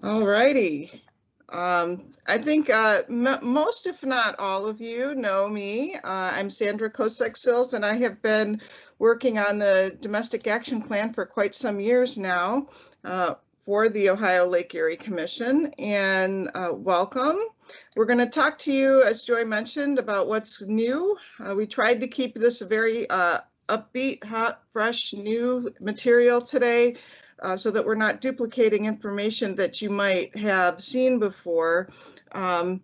All righty. I think most, if not all of you, know me. I'm Sandra Kosek-Sills, and I have been working on the Domestic Action Plan for quite some years now for the Ohio Lake Erie Commission. And welcome. We're going to talk to you, as Joy mentioned, about what's new. We tried to keep this a very upbeat, hot, fresh, new material today. So that we're not duplicating information that you might have seen before. And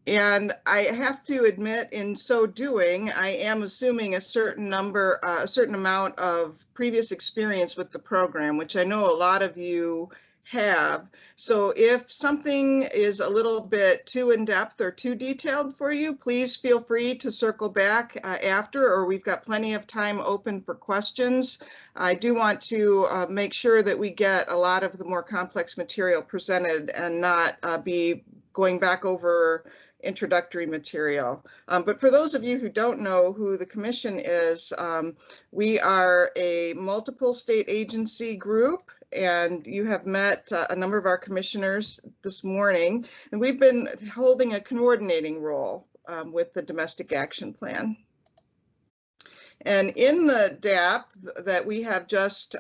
I have to admit, in so doing, I am assuming a certain amount of previous experience with the program, which I know a lot of you have. So if something is a little bit too in-depth or too detailed for you, please feel free to circle back after, or we've got plenty of time open for questions. I do want to make sure that we get a lot of the more complex material presented and not be going back over introductory material. But for those of you who don't know who the Commission is, we are a multiple state agency group, and you have met a number of our commissioners this morning, and we've been holding a coordinating role with the Domestic Action Plan. And in the DAP that we have just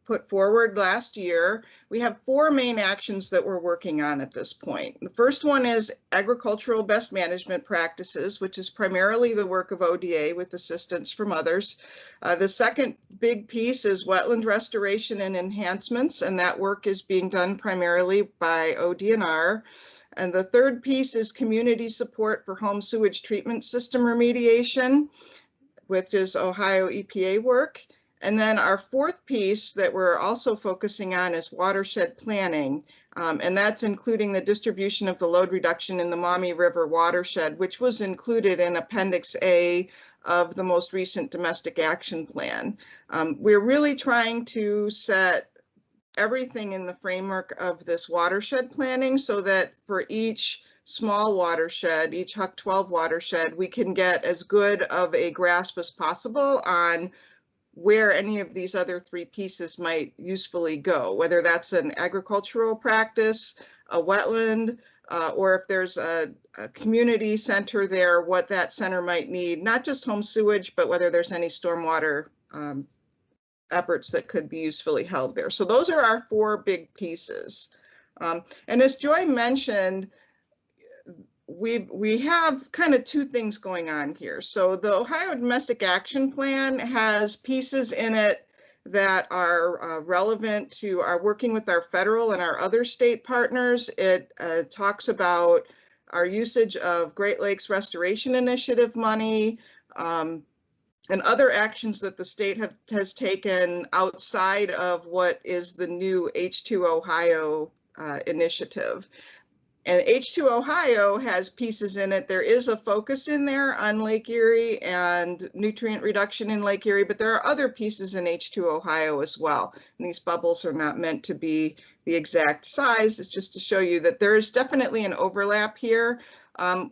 put forward last year, we have 4 main actions that we're working on at this point. The first one is agricultural best management practices, which is primarily the work of ODA with assistance from others. The second big piece is wetland restoration and enhancements, and that work is being done primarily by ODNR. And the third piece is community support for home sewage treatment system remediation, which is Ohio EPA work. And then our fourth piece that we're also focusing on is watershed planning, and that's including the distribution of the load reduction in the Maumee River watershed, which was included in Appendix A of the most recent Domestic Action Plan. We're really trying to set everything in the framework of this watershed planning so that for each small watershed, each HUC 12 watershed, we can get as good of a grasp as possible on where any of these other 3 pieces might usefully go, whether that's an agricultural practice, a wetland, or if there's a community center there, what that center might need, not just home sewage, but whether there's any stormwater efforts that could be usefully held there. So those are our 4 big pieces. And as Joy mentioned, we have kind of 2 things going on here. So the Ohio Domestic Action Plan has pieces in it that are relevant to our working with our federal and our other state partners. It talks about our usage of Great Lakes Restoration Initiative money and other actions that the state has taken outside of what is the new H2 Ohio initiative. And H2 Ohio has pieces in it. There is a focus in there on Lake Erie and nutrient reduction in Lake Erie, but there are other pieces in H2 Ohio as well. And these bubbles are not meant to be the exact size. It's just to show you that there is definitely an overlap here.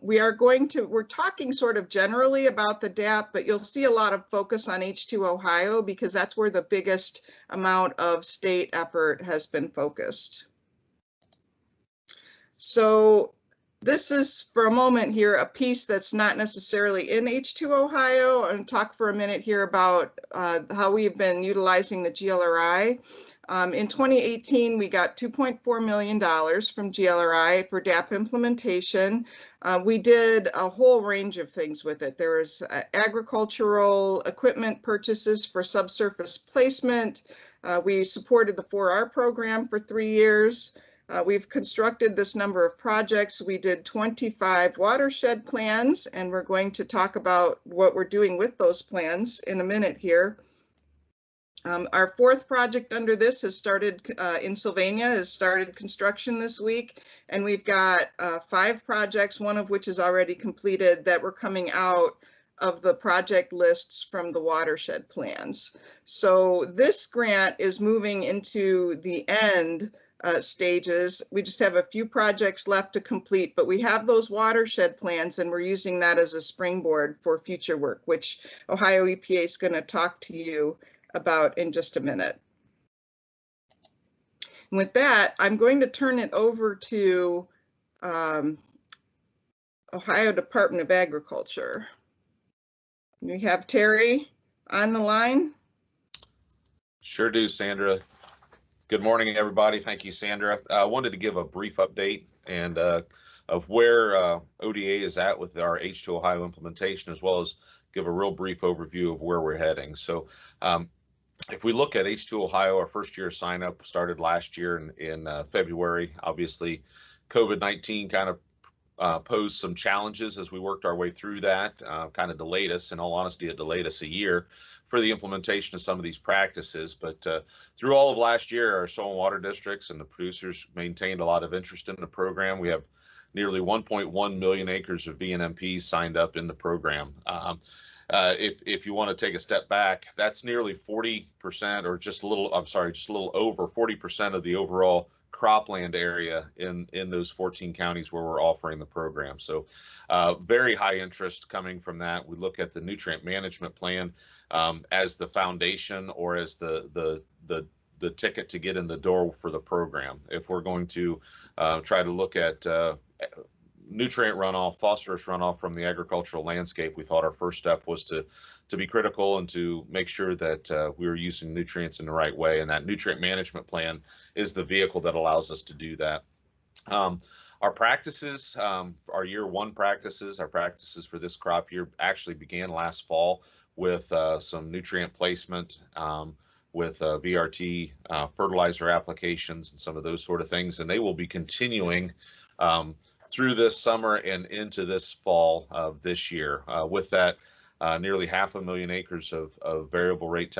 We're talking sort of generally about the DAP, but you'll see a lot of focus on H2 Ohio because that's where the biggest amount of state effort has been focused. So this is, for a moment here, a piece that's not necessarily in H2 Ohio, and talk for a minute here about how we've been utilizing the GLRI. In 2018, we got $2.4 million from GLRI for DAP implementation. We did a whole range of things with it. There was agricultural equipment purchases for subsurface placement. We supported the 4R program for 3 years. We've constructed this number of projects. We did 25 watershed plans, and we're going to talk about what we're doing with those plans in a minute here. Our 4th project under this has started in Sylvania, has started construction this week, and we've got 5 projects, one of which is already completed, that were coming out of the project lists from the watershed plans. So this grant is moving into the end stages. We just have a few projects left to complete, but we have those watershed plans and we're using that as a springboard for future work, which Ohio EPA is going to talk to you about in just a minute. With that, I'm going to turn it over to Ohio Department of Agriculture. We have Terry on the line. Sure do, Sandra. Good morning, everybody. Thank you, Sandra. I wanted to give a brief update and of where ODA is at with our H2 Ohio implementation, as well as give a real brief overview of where we're heading. So if we look at H2 Ohio, our first year sign up started last year in February. Obviously, COVID-19 kind of posed some challenges as we worked our way through that, kind of delayed us. In all honesty, it delayed us a year for the implementation of some of these practices. But through all of last year, our soil and water districts and the producers maintained a lot of interest in the program. We have nearly 1.1 million acres of VNMPs signed up in the program. If you want to take a step back, that's nearly 40% or just a little over 40% of the overall cropland area in those 14 counties where we're offering the program. So very high interest coming from that. We look at the nutrient management plan as the foundation or as the ticket to get in the door for the program. If we're going to try to look at nutrient runoff, phosphorus runoff from the agricultural landscape, we thought our first step was to be critical and to make sure that we were using nutrients in the right way. And that nutrient management plan is the vehicle that allows us to do that. Our practices, our year one practices, our practices for this crop year actually began last fall with some nutrient placement, with VRT fertilizer applications and some of those sort of things. And they will be continuing through this summer and into this fall of this year. With that, nearly 500,000 acres of variable rate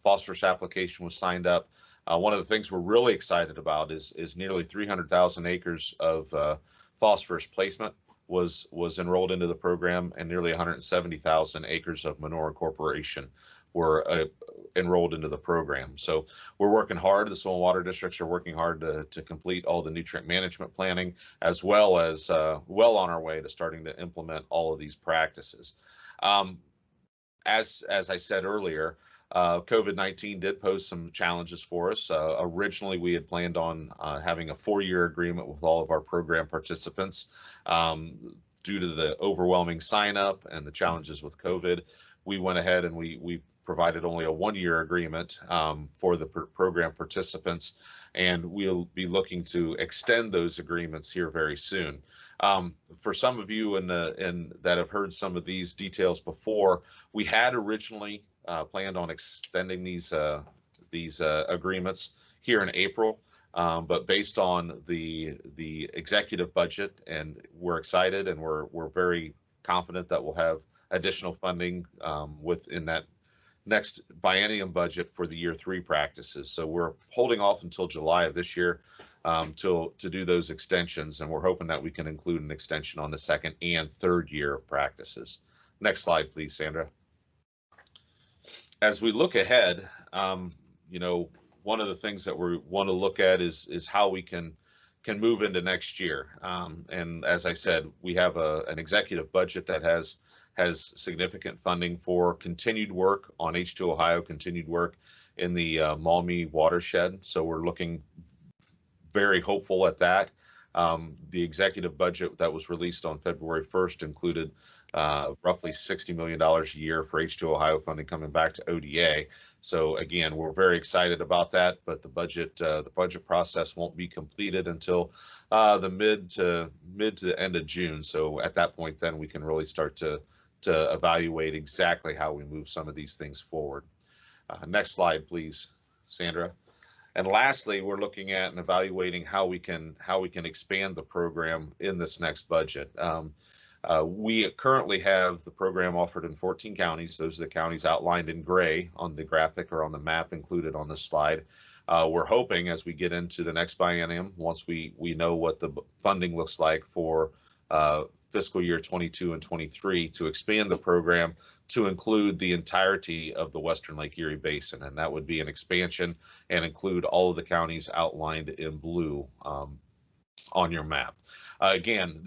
phosphorus application was signed up. One of the things we're really excited about is nearly 300,000 acres of phosphorus placement was enrolled into the program, and nearly 170,000 acres of manure incorporation were enrolled into the program. So we're working hard. The soil and water districts are working hard to complete all the nutrient management planning, as well as well on our way to starting to implement all of these practices. As I said earlier, COVID-19 did pose some challenges for us. Originally, we had planned on having a 4-year agreement with all of our program participants. Due to the overwhelming sign up and the challenges with COVID, we went ahead and we provided only a 1-year agreement for the program participants, and we'll be looking to extend those agreements here very soon. For some of you that have heard some of these details before, we had originally planned on extending these agreements here in April, but based on the executive budget, and we're excited and we're very confident that we'll have additional funding within that next biennium budget for the year 3 practices. So we're holding off until July of this year to do those extensions, and we're hoping that we can include an extension on the 2nd and 3rd year of practices. Next slide, please, Sandra. As we look ahead, you know, one of the things that we want to look at is how we can move into next year. And as I said, we have an executive budget that has significant funding for continued work on H2 Ohio, continued work in the Maumee watershed. So we're looking very hopeful at that. The executive budget that was released on February 1st included roughly $60 million a year for H2 Ohio funding coming back to ODA. So again, we're very excited about that, but the budget process won't be completed until the mid to end of June. So at that point, then we can really start to evaluate exactly how we move some of these things forward. Next slide, please, Sandra. And lastly, we're looking at and evaluating how we can expand the program in this next budget. We currently have the program offered in 14 counties. Those are the counties outlined in gray on the graphic or on the map included on this slide. We're hoping as we get into the next biennium, once we know what the funding looks like for fiscal year 22 and 23, to expand the program to include the entirety of the Western Lake Erie Basin, and that would be an expansion and include all of the counties outlined in blue on your map. Again,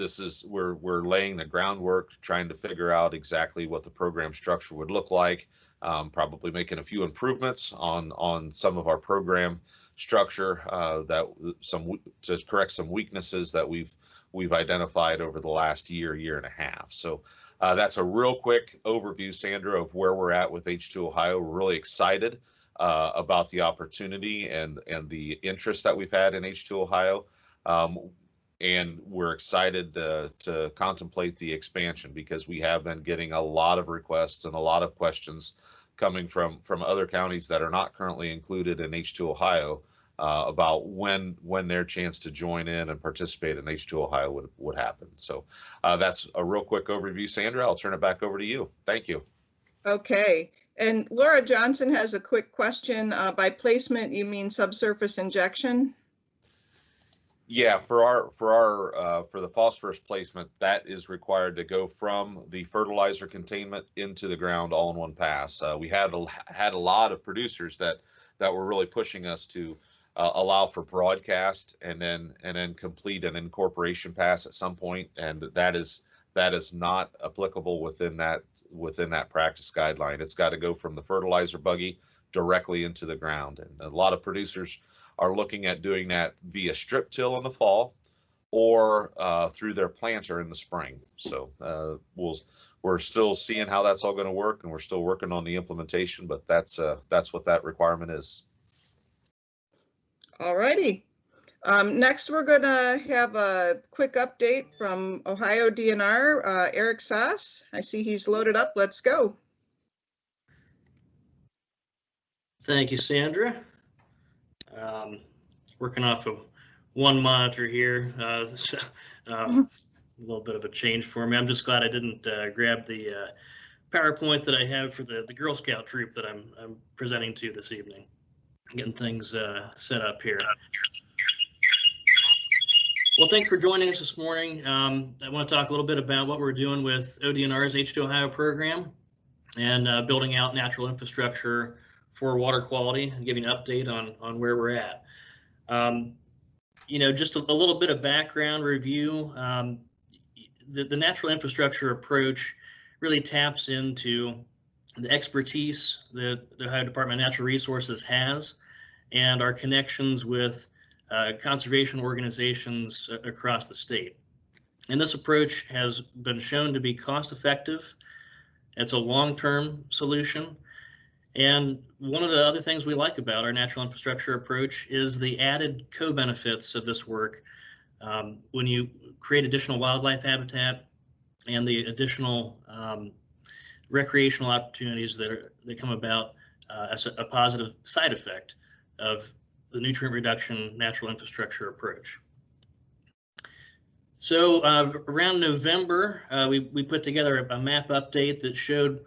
we're laying the groundwork, trying to figure out exactly what the program structure would look like, probably making a few improvements on some of our program structure to correct some weaknesses that we've identified over the last year and a half. So that's a real quick overview, Sandra, of where we're at with H2 Ohio. We're really excited about the opportunity and the interest that we've had in H2 Ohio. And we're excited to contemplate the expansion, because we have been getting a lot of requests and a lot of questions coming from other counties that are not currently included in H2 Ohio about when their chance to join in and participate in H2 Ohio would happen. So that's a real quick overview, Sandra. I'll turn it back over to you. Thank you. Okay. And Laura Johnson has a quick question. By placement, you mean subsurface injection? Yeah, for the phosphorus placement, that is required to go from the fertilizer containment into the ground all in one pass. We had a lot of producers that were really pushing us to allow for broadcast and then complete an incorporation pass at some point, and that is not applicable within that practice guideline. It's got to go from the fertilizer buggy directly into the ground, and a lot of producers are looking at doing that via strip till in the fall or through their planter in the spring. So we're still seeing how that's all going to work, and we're still working on the implementation, but that's what that requirement is. All righty. Next, we're going to have a quick update from Ohio DNR, Eric Sass. I see he's loaded up. Let's go. Thank you, Sandra. Working off of one monitor here, so, a little bit of a change for me. I'm just glad I didn't grab the PowerPoint that I have for the Girl Scout troop that I'm presenting to this evening. Getting things set up here. Well, thanks for joining us this morning. I want to talk a little bit about what we're doing with ODNR's H2 Ohio program and building out natural infrastructure for water quality, and giving an update on where we're at. You know, just a little bit of background review. The natural infrastructure approach really taps into the expertise that the Ohio Department of Natural Resources has and our connections with conservation organizations across the state. And this approach has been shown to be cost effective. It's a long-term solution. And one of the other things we like about our natural infrastructure approach is the added co-benefits of this work. When you create additional wildlife habitat and the additional recreational opportunities that come about as a positive side effect of the nutrient reduction natural infrastructure approach. So around November, we put together a map update that showed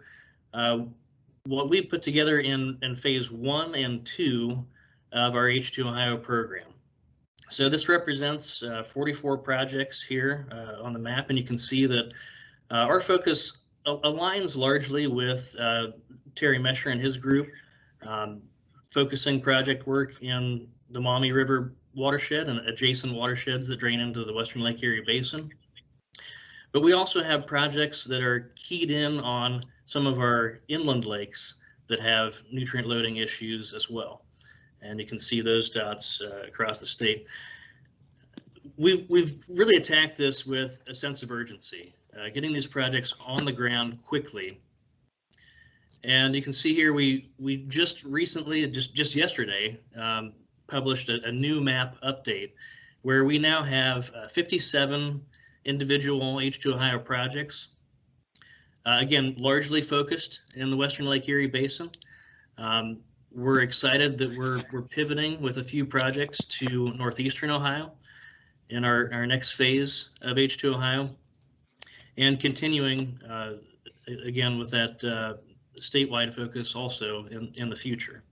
what we put together in phase 1 and 2 of our H2 Ohio program. So this represents 44 projects here on the map, and you can see that our focus aligns largely with Terry Mesher and his group, focusing project work in the Maumee River watershed and adjacent watersheds that drain into the Western Lake Erie Basin. But we also have projects that are keyed in on some of our inland lakes that have nutrient loading issues as well. And you can see those dots across the state. We've really attacked this with a sense of urgency, getting these projects on the ground quickly. And you can see here we just recently, just yesterday, published a new map update where we now have 57 individual H2 Ohio projects. Again, largely focused in the Western Lake Erie Basin. We're excited that we're pivoting with a few projects to Northeastern Ohio in our next phase of H2 Ohio, and continuing again with that statewide focus also in the future.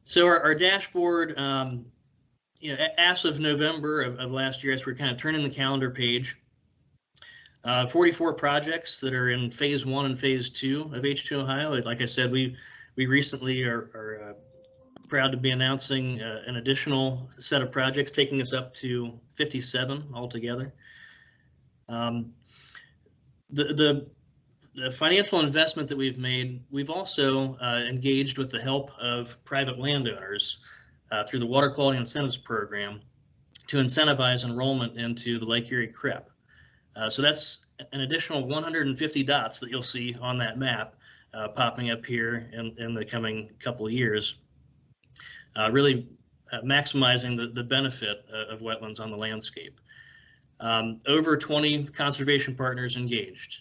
So our dashboard, you know, as of November of last year, as we're kind of turning the calendar page, 44 projects that are in phase 1 and phase 2 of H2 Ohio. Like I said, we recently are proud to be announcing an additional set of projects, taking us up to 57 altogether. The the financial investment that we've made, we've also engaged with the help of private landowners through the Water Quality Incentives Program to incentivize enrollment into the Lake Erie CREP. So that's an additional 150 dots that you'll see on that map popping up here in the coming couple of years, really maximizing the benefit of wetlands on the landscape. Over 20 conservation partners engaged.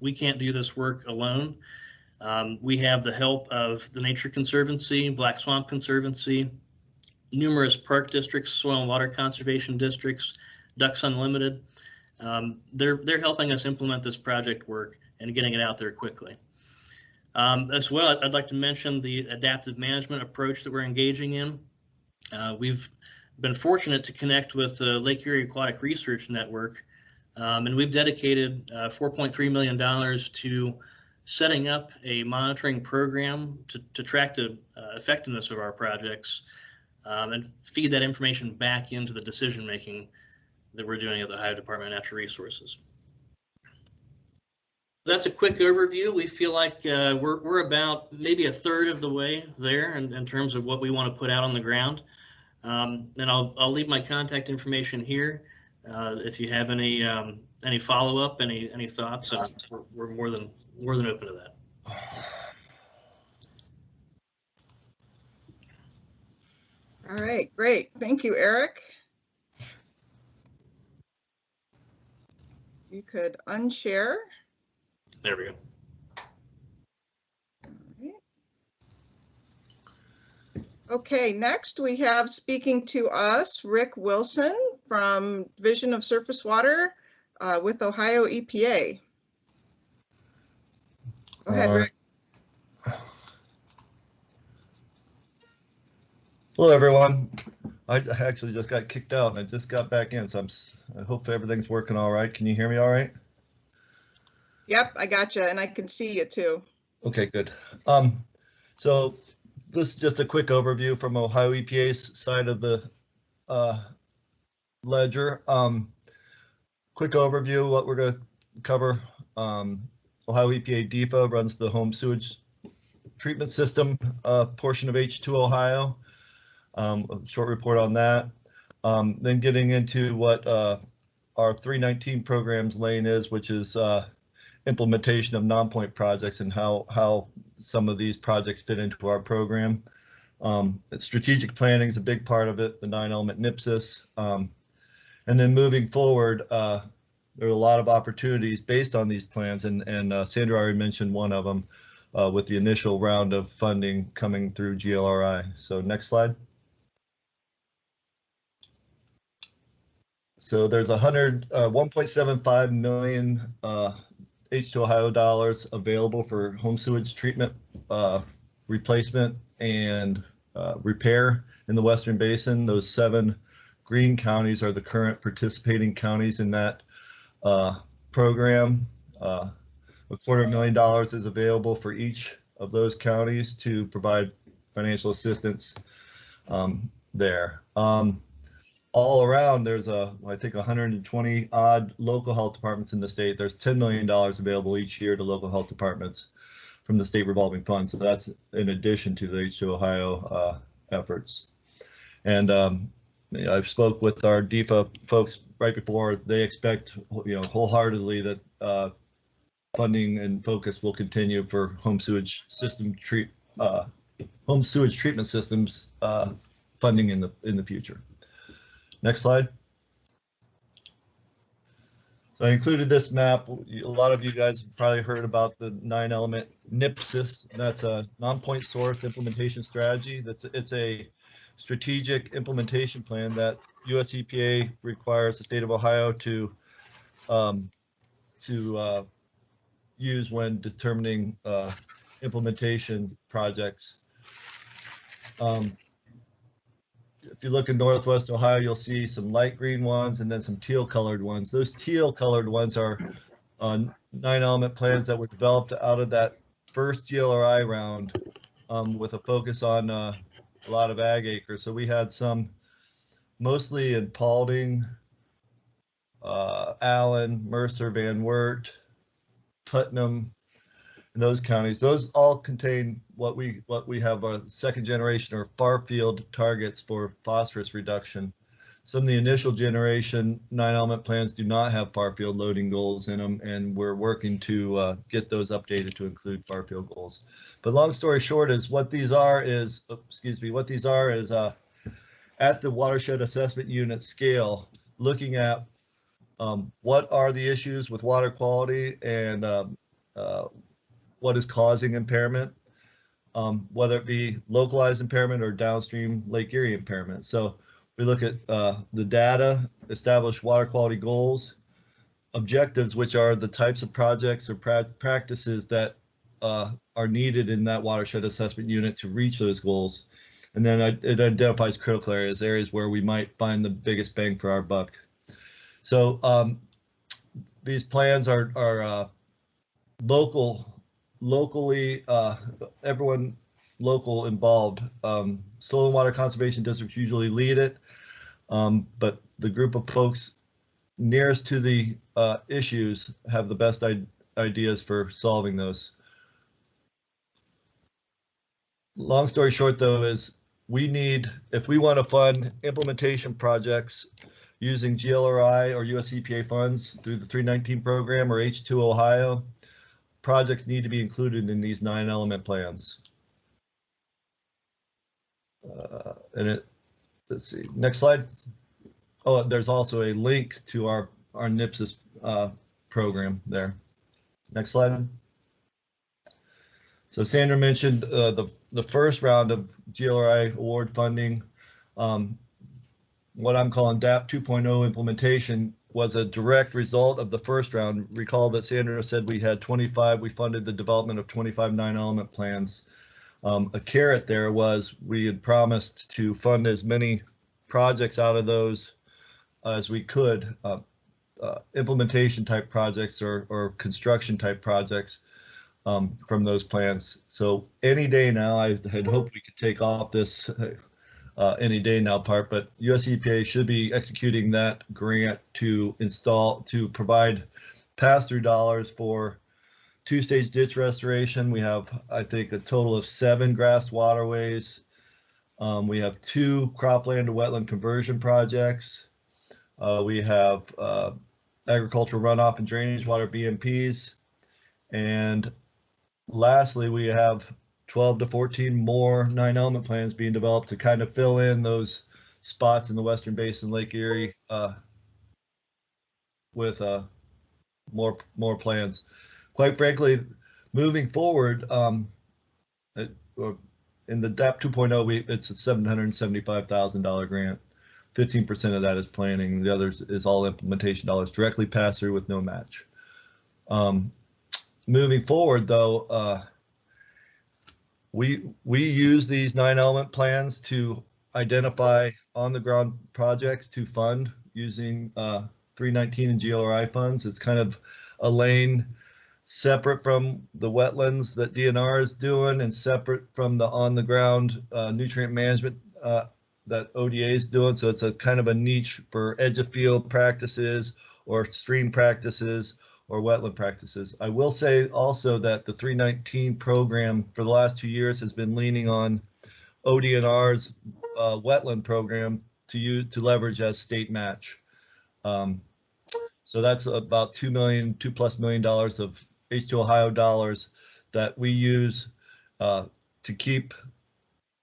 We can't do this work alone. We have the help of the Nature Conservancy, Black Swamp Conservancy, numerous park districts, soil and water conservation districts, Ducks Unlimited. They're helping us implement this project work and getting it out there quickly. As well, I'd like to mention the adaptive management approach that we're engaging in. We've been fortunate to connect with the Lake Erie Aquatic Research Network, and we've dedicated $4.3 million to setting up a monitoring program to track the effectiveness of our projects and feed that information back into the decision making that we're doing at the Ohio Department of Natural Resources. That's a quick overview. We feel like we're about maybe a third of the way there in terms of what we want to put out on the ground. And I'll leave my contact information here. If you have any follow-up, any thoughts, we're more than open to that. All right, great. Thank you, Eric. You could unshare. There we go. Okay, next we have speaking to us, Rick Wilson from Division of Surface Water with Ohio EPA. Go ahead, Rick. Hello, everyone. I actually just got kicked out and I just got back in, so I hope everything's working all right. Can you hear me all right? Yep, I got you, and I can see you too. Okay, good. So this is just a quick overview from Ohio EPA's side of the ledger. Quick overview, what we're going to cover. Ohio EPA DEFA runs the home sewage treatment system portion of H2 Ohio. A short report on that. Then getting into what our 319 program's lane is, which is implementation of non-point projects and how some of these projects fit into our program. Strategic planning is a big part of it, the 9-element NPSIS. And then moving forward, there are a lot of opportunities based on these plans, and Sandra already mentioned one of them with the initial round of funding coming through GLRI. So next slide. So there's 1.75 million H2 Ohio dollars available for home sewage treatment replacement and repair in the Western Basin. Those 7 green counties are the current participating counties in that program. $250,000 is available for each of those counties to provide financial assistance there. All around, there's I think 120 odd local health departments in the state. There's $10 million available each year to local health departments from the state revolving fund. So that's in addition to the H2 Ohio efforts. And I spoke with our DEFA folks right before. They expect, wholeheartedly that funding and focus will continue for home sewage treatment systems funding in the future. Next slide. So I included this map. A lot of you guys have probably heard about the 9-element NPSIS. That's a non-point source implementation strategy. It's a strategic implementation plan that US EPA requires the state of Ohio to use when determining implementation projects. If you look in Northwest Ohio, you'll see some light green ones and then some teal colored ones. Those teal colored ones are 9-element plans that were developed out of that first GLRI round with a focus on a lot of ag acres. So we had some mostly in Paulding, Allen, Mercer, Van Wert, Putnam, and those counties. Those all contain what we have our second generation or far field targets for phosphorus reduction. Some of the initial generation 9-element plans do not have far field loading goals in them, and we're working to get those updated to include far field goals. But long story short is what these are is, at the watershed assessment unit scale, looking at what are the issues with water quality and what is causing impairment, whether it be localized impairment or downstream Lake Erie impairment. So we look at the data, establish water quality goals, objectives, which are the types of projects or practices that are needed in that watershed assessment unit to reach those goals. And then it identifies critical areas where we might find the biggest bang for our buck. So these plans are locally, everyone local involved. Soil and water conservation districts usually lead it, but the group of folks nearest to the issues have the best ideas for solving those. Long story short, though, is if we want to fund implementation projects using GLRI or US EPA funds through the 319 program or H2 Ohio, projects need to be included in these 9-element plans. Let's see, next slide. Oh, there's also a link to our NPSIS program there. Next slide. So Sandra mentioned the first round of GLRI award funding. What I'm calling DAP 2.0 implementation was a direct result of the first round. Recall that Sandra said we funded the development of 25 9-element plans. A carrot there was we had promised to fund as many projects out of those as we could, implementation type projects or construction type projects from those plans. So any day now, I had hoped we could take off this any day now part, but US EPA should be executing that grant to provide pass-through dollars for 2-stage ditch restoration. We have, I think, a total of 7 grassed waterways. We have 2 cropland to wetland conversion projects. We have agricultural runoff and drainage water BMPs. And lastly, we have 12 to 14 more 9-element plans being developed to kind of fill in those spots in the Western Basin, Lake Erie, with more plans. Quite frankly, moving forward, in the DAP 2.0, it's a $775,000 grant. 15% of that is planning. The others is all implementation dollars directly pass through with no match. Moving forward, though, we use these 9-element plans to identify on-the-ground projects to fund using 319 and GLRI funds. It's kind of a lane separate from the wetlands that DNR is doing and separate from the on-the-ground nutrient management that ODA is doing. So it's a kind of a niche for edge of field practices or stream practices or wetland practices. I will say also that the 319 program for the last 2 years has been leaning on ODNR's wetland program to leverage as state match. So that's about $2+ million of H2 Ohio dollars that we use to keep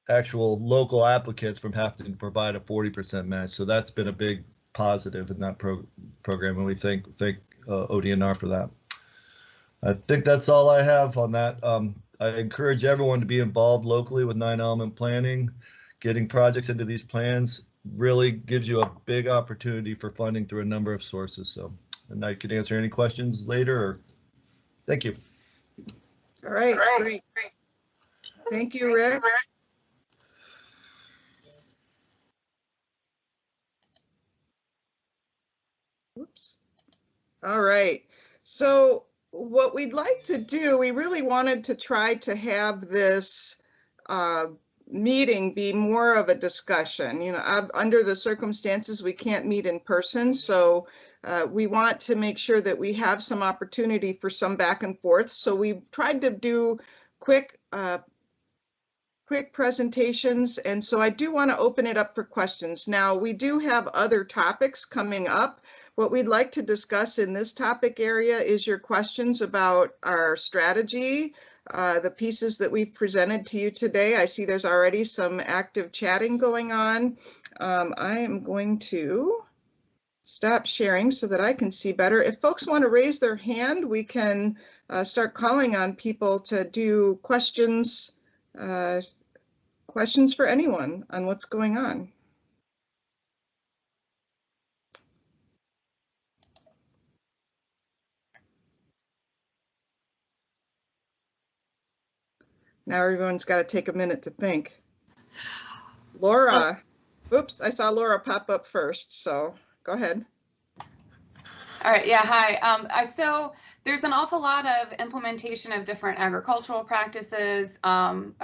actual local applicants from having to provide a 40% match. So that's been a big positive in that program, and we thank ODNR for that. I think that's all I have on that. I encourage everyone to be involved locally with 9-element planning. Getting projects into these plans really gives you a big opportunity for funding through a number of sources. So, and I could answer any questions later. Or thank you. All right, great. Thank you, Rick. Oops. All right. So what we'd like to do, we really wanted to try to have this meeting be more of a discussion. You know, under the circumstances, we can't meet in person. So we want to make sure that we have some opportunity for some back and forth. So we've tried to do quick presentations, and so I do want to open it up for questions. Now, we do have other topics coming up. What we'd like to discuss in this topic area is your questions about our strategy, the pieces that we've presented to you today. I see there's already some active chatting going on. I am going to stop sharing so that I can see better. If folks want to raise their hand, we can start calling on people to do questions. Questions for anyone on what's going on. Now everyone's got to take a minute to think. Laura, oops, I saw Laura pop up first, so go ahead. All right, yeah, hi. So there's an awful lot of implementation of different agricultural practices. I'm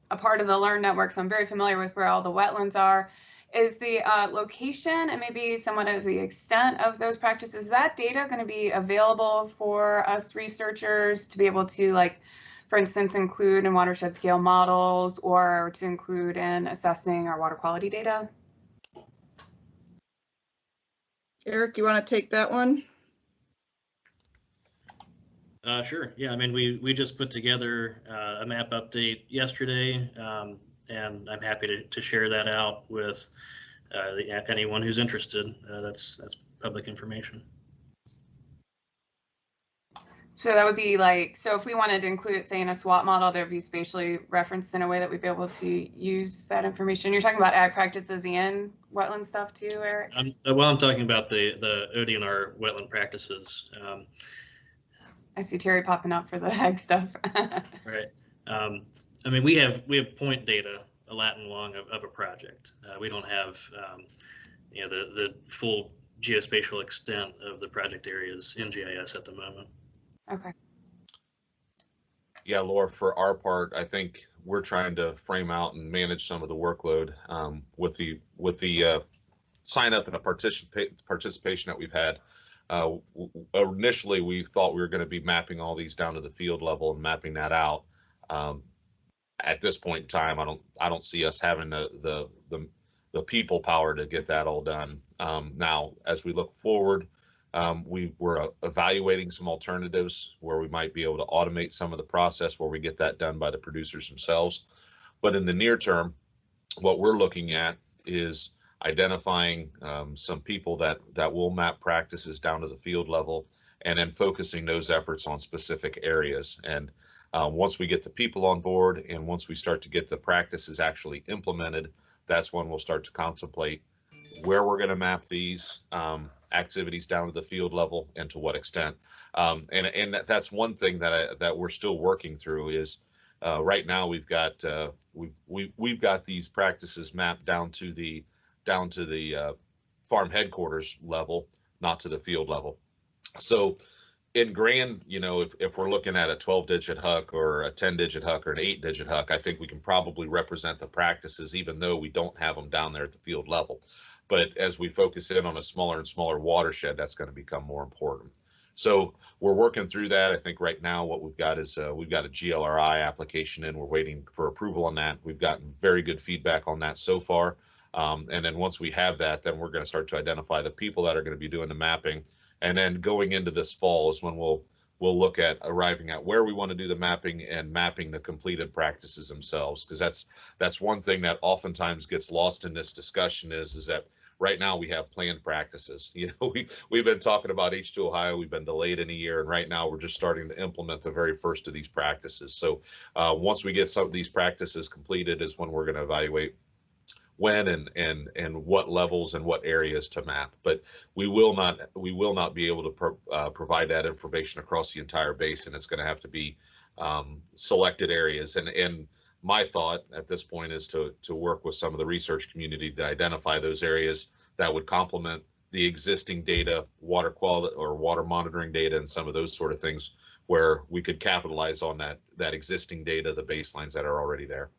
a part of the LEARN network, so I'm very familiar with where all the wetlands are. Is the location and maybe somewhat of the extent of those practices, is that data going to be available for us researchers to be able to, like, for instance, include in watershed scale models or to include in assessing our water quality data? Eric, you want to take that one? Sure. Yeah, I mean, we just put together a map update yesterday, and I'm happy to share that out with anyone who's interested. That's public information. So that would be like, so if we wanted to include it, say, in a SWOT model, there'd be spatially referenced in a way that we'd be able to use that information. You're talking about ag practices and wetland stuff too, Eric? I'm talking about the ODNR wetland practices. I see Terry popping up for the ag stuff. Right. I mean, we have point data a lat and long of a project. We don't have you know, the full geospatial extent of the project areas in GIS at the moment. Okay. Yeah, Laura, for our part, I think we're trying to frame out and manage some of the workload with the sign up and a participation that we've had. Initially, we thought we were going to be mapping all these down to the field level and mapping that out. At this point in time, I don't see us having the people power to get that all done. Now, as we look forward, we were evaluating some alternatives where we might be able to automate some of the process where we get that done by the producers themselves. But in the near term, what we're looking at is identifying some people that will map practices down to the field level, and then focusing those efforts on specific areas. And once we get the people on board and once we start to get the practices actually implemented, that's when we'll start to contemplate where we're going to map these activities down to the field level and to what extent. And that's one thing that we're still working through is right now we've got these practices mapped down to the farm headquarters level, not to the field level. So in grand, you know, if we're looking at a 12-digit HUC or a 10-digit HUC or an 8-digit HUC, I think we can probably represent the practices even though we don't have them down there at the field level. But as we focus in on a smaller and smaller watershed, that's going to become more important. So we're working through that. I think right now what we've got is we've got a GLRI application in. We're waiting for approval on that. We've gotten very good feedback on that so far. And then once we have that, then we're going to start to identify the people that are going to be doing the mapping. And then going into this fall is when we'll look at arriving at where we want to do the mapping and mapping the completed practices themselves. Because that's one thing that oftentimes gets lost in this discussion is that right now we have planned practices. You know, we've been talking about H2 Ohio, we've been delayed in a year, and right now we're just starting to implement the very first of these practices. So once we get some of these practices completed is when we're going to evaluate when and what levels and what areas to map. But we will not be able to provide that information across the entire basin. It's going to have to be selected areas. And my thought at this point is to work with some of the research community to identify those areas that would complement the existing data, water quality or water monitoring data, and some of those sort of things where we could capitalize on that existing data, the baselines that are already there.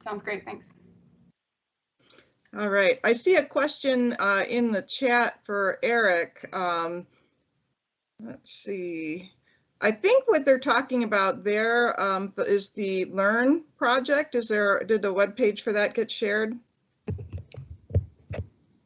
Sounds great, thanks. All right, I see a question in the chat for Eric. Let's see. I think what they're talking about there is the Learn project. Did the web page for that get shared?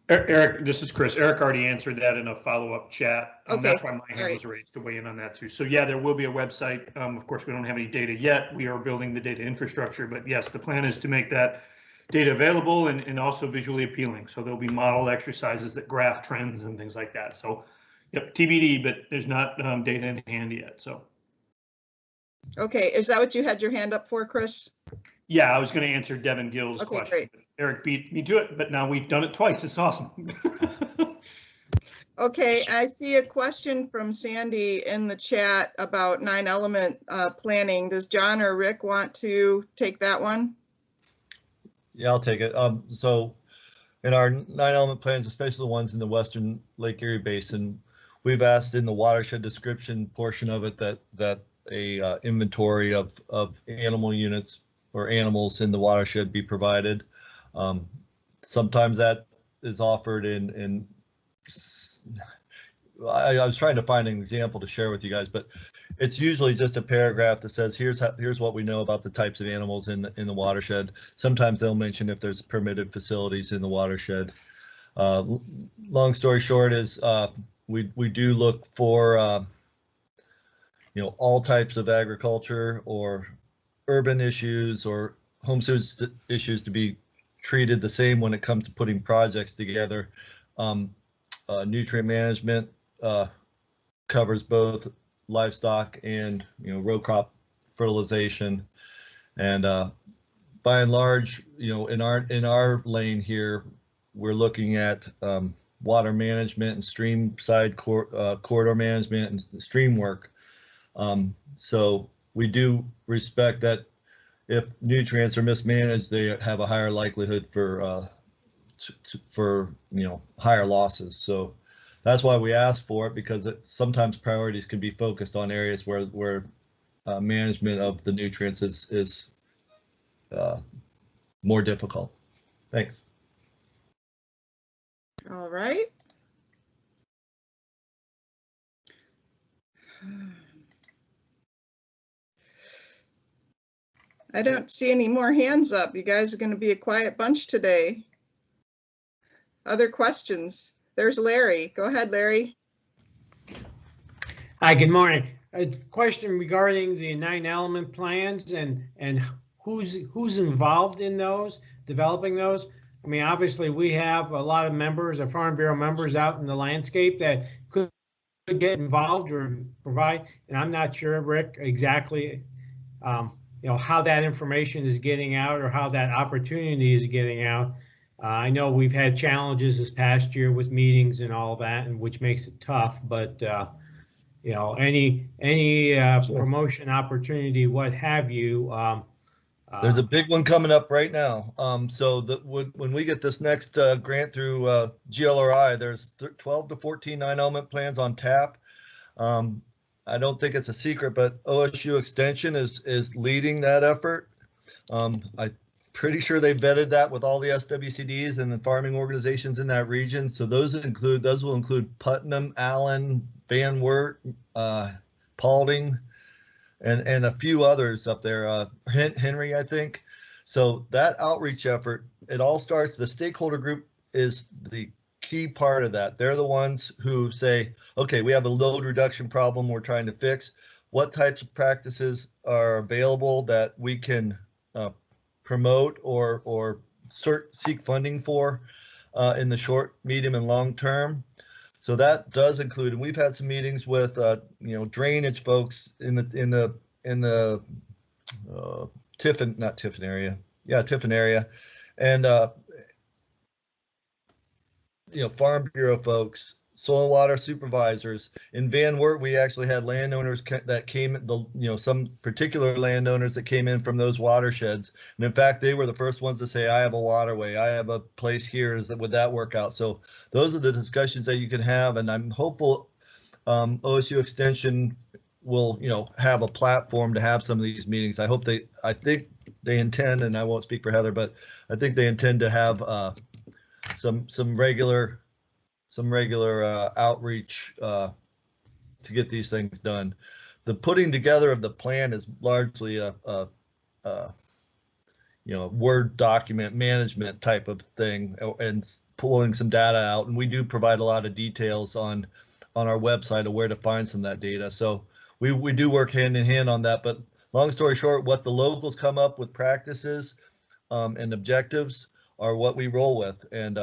Eric, this is Chris. Eric already answered that in a follow-up chat. Okay. That's why my hand Right. was raised to weigh in on that too. So yeah, there will be a website. Of course, we don't have any data yet. We are building the data infrastructure, but yes, the plan is to make that data available and also visually appealing. So there'll be model exercises that graph trends and things like that. So yep, TBD, but there's not data in hand yet. So. Okay, is that what you had your hand up for, Chris? Yeah, I was going to answer Devin Gill's Okay, question. great. Eric beat me to it, but now we've done it twice. It's awesome. Okay, I see a question from Sandy in the chat about 9-element planning. Does John or Rick want to take that one? Yeah, I'll take it. So in our 9-element plans, especially the ones in the Western Lake Erie Basin, we've asked in the watershed description portion of it that a inventory of animal units or animals in the watershed be provided. Sometimes that is offered in I was trying to find an example to share with you guys, but it's usually just a paragraph that says here's what we know about the types of animals in the watershed. Sometimes they'll mention if there's permitted facilities in the watershed. Long story short is we do look for all types of agriculture or urban issues or home sewage issues to be treated the same when it comes to putting projects together. Nutrient management covers both livestock and row crop fertilization, and by and large, in our lane here, we're looking at water management and stream side corridor management and stream work. So we do respect that if nutrients are mismanaged, they have a higher likelihood for higher losses. So that's why we ask for it, because sometimes priorities can be focused on areas where management of the nutrients is more difficult. Thanks. All right. I don't see any more hands up. You guys are going to be a quiet bunch today. Other questions? There's Larry. Go ahead, Larry. Hi, good morning. A question regarding the 9-element plans and who's involved in those, developing those. I mean, obviously we have a lot of members, Farm Bureau members out in the landscape that could get involved or provide, and I'm not sure, Rick, exactly how that information is getting out or how that opportunity is getting out. I know we've had challenges this past year with meetings and all that, and which makes it tough, but any Sure. promotion opportunity, what have you. There's a big one coming up right now. So when we get this next grant through GLRI, there's 12 to 14 9-element plans on tap. I don't think it's a secret, but OSU Extension is leading that effort. I'm pretty sure they vetted that with all the SWCDs and the farming organizations in that region. So those will include Putnam, Allen, Van Wert, Paulding, and a few others up there, Henry, I think. So that outreach effort, it all starts, the stakeholder group is the key part of that. They're the ones who say, okay, we have a load reduction problem we're trying to fix. What types of practices are available that we can promote or seek funding for in the short, medium, and long term? So that does include, and we've had some meetings with drainage folks in the Tiffin area, and Farm Bureau folks, soil and water supervisors. In Van Wert, we actually had landowners that came, some particular landowners that came in from those watersheds. And in fact, they were the first ones to say, I have a waterway, I have a place here, would that work out? So those are the discussions that you can have. And I'm hopeful OSU Extension will, have a platform to have some of these meetings. I think they intend, and I won't speak for Heather, but I think they intend to have some regular outreach to get these things done. The putting together of the plan is largely a Word document management type of thing, and pulling some data out. And we do provide a lot of details on our website of where to find some of that data. So we do work hand in hand on that. But long story short, what the locals come up with practices and objectives are what we roll with. And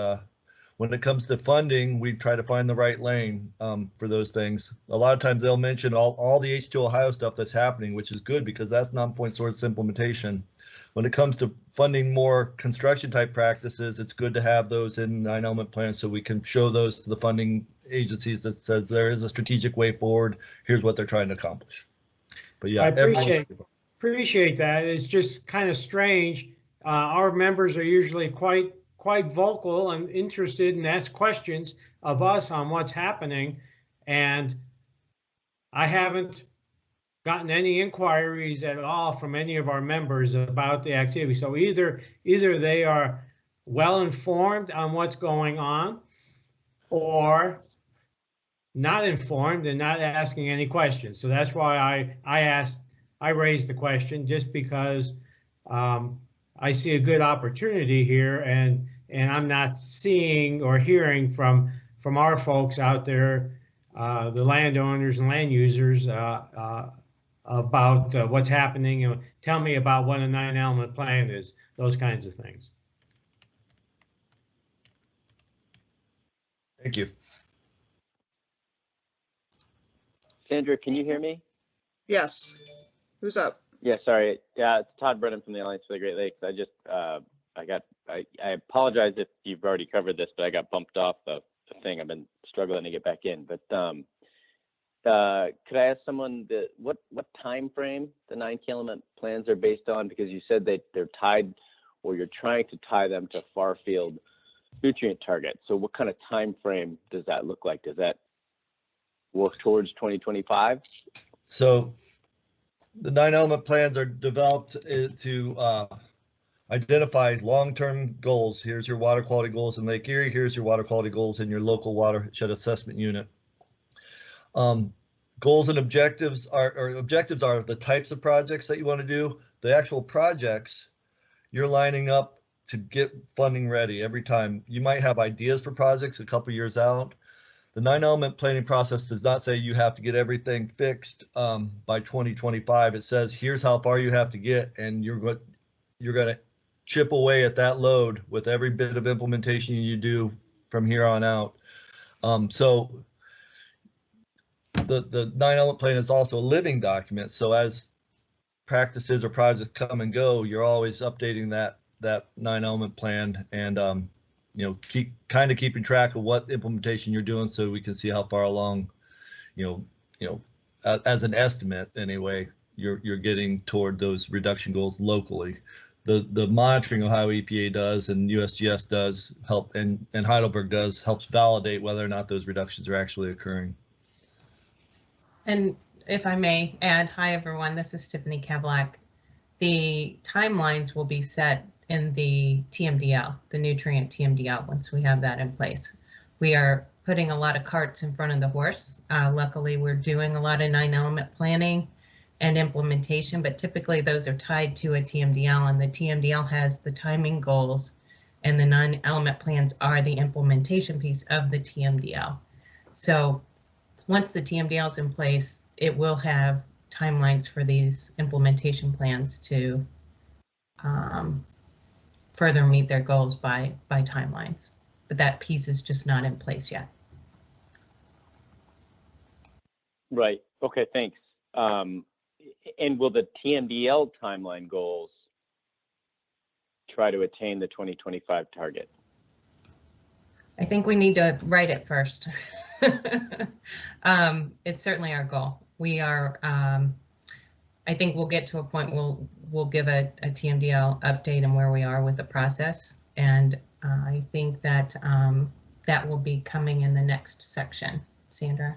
when it comes to funding, we try to find the right lane for those things. A lot of times they'll mention all the H2 Ohio stuff that's happening, which is good because that's non-point source implementation. When it comes to funding more construction type practices, it's good to have those in 9-element plans so we can show those to the funding agencies that says there is a strategic way forward. Here's what they're trying to accomplish. But yeah, I appreciate that. It's just kind of strange. Our members are usually quite vocal and interested and ask questions of us on what's happening, and I haven't gotten any inquiries at all from any of our members about the activity. So either they are well informed on what's going on, or not informed and not asking any questions. So that's why I raised the question, just because I see a good opportunity here, and I'm not seeing or hearing from our folks out there, the landowners and land users, about what's happening, and tell me about what a 9-element plan is, those kinds of things. Thank you. Sandra, can you hear me? Yes. Who's up? Yeah, sorry. Yeah, it's Todd Brennan from the Alliance for the Great Lakes. I just, I apologize if you've already covered this, but I got bumped off the thing. I've been struggling to get back in. But could I ask someone what time frame the 9-element plans are based on? Because you said that they're tied, or you're trying to tie them to far field nutrient targets. So what kind of time frame does that look like? Does that work towards 2025? So the 9-element plans are developed to identify long-term goals. Here's your water quality goals in Lake Erie. Here's your water quality goals in your local watershed assessment unit. Goals and objectives are the types of projects that you want to do. The actual projects, you're lining up to get funding ready every time. You might have ideas for projects a couple years out. The 9-element planning process does not say you have to get everything fixed by 2025. It says here's how far you have to get, and you're going to chip away at that load with every bit of implementation you do from here on out. So the 9-element plan is also a living document. So as practices or projects come and go, you're always updating that 9-element plan, and keeping track of what implementation you're doing, so we can see how far along, as an estimate anyway, you're getting toward those reduction goals locally. The monitoring Ohio EPA does and USGS does help, and Heidelberg helps validate whether or not those reductions are actually occurring. And if I may add, hi everyone, this is Tiffany Keffer. The timelines will be set in the TMDL, the nutrient TMDL, once we have that in place. We are putting a lot of carts in front of the horse. Luckily, we're doing a lot of 9-element planning and implementation, but typically those are tied to a TMDL, and the TMDL has the timing goals, and the 9-element plans are the implementation piece of the TMDL. So once the TMDL is in place, it will have timelines for these implementation plans to further meet their goals by timelines, but that piece is just not in place yet. Right. Okay, thanks. And will the TMDL timeline goals try to attain the 2025 target? I think we need to write it first. It's certainly our goal. We are, I think we'll get to a point we'll give a TMDL update on where we are with the process, and I think that that will be coming in the next section. Sandra?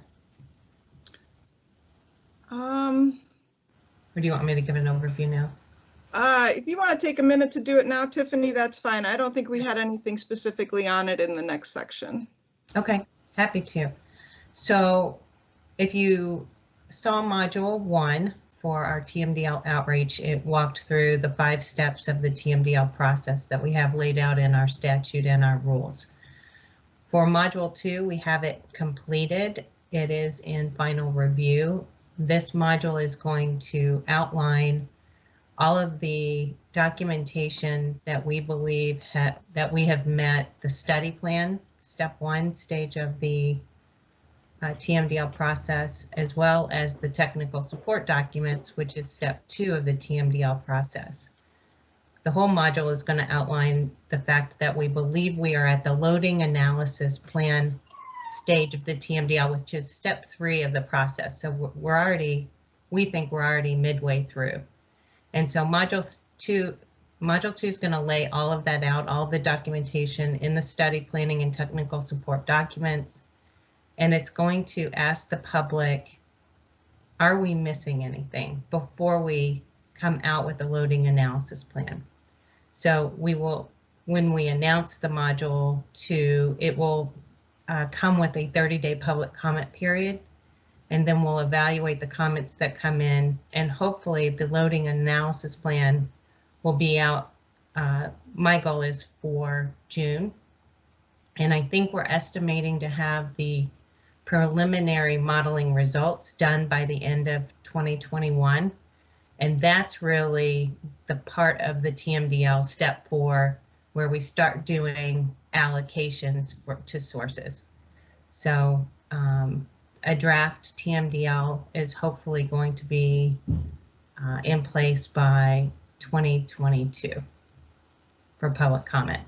Or do you want me to give an overview now? If you want to take a minute to do it now, Tiffany, that's fine. I don't think we had anything specifically on it in the next section. Okay, happy to. So if you saw module 1 for our TMDL outreach, it walked through the 5 steps of the TMDL process that we have laid out in our statute and our rules. For module 2, we have it completed. It is in final review. This module is going to outline all of the documentation that we believe that we have met the study plan, step 1 stage of the TMDL process, as well as the technical support documents, which is step 2 of the TMDL process. The whole module is going to outline the fact that we believe we are at the loading analysis plan stage of the TMDL, which is step 3 of the process. So we think we're already midway through. And so module 2 is going to lay all of that out, all of the documentation in the study planning and technical support documents. And it's going to ask the public, are we missing anything before we come out with a loading analysis plan? So we will, when we announce the module 2, it will come with a 30-day public comment period. And then we'll evaluate the comments that come in, and hopefully the loading analysis plan will be out. My goal is for June. And I think we're estimating to have the preliminary modeling results done by the end of 2021. And that's really the part of the TMDL step 4, where we start doing allocations to sources. So a draft TMDL is hopefully going to be in place by 2022 for public comment.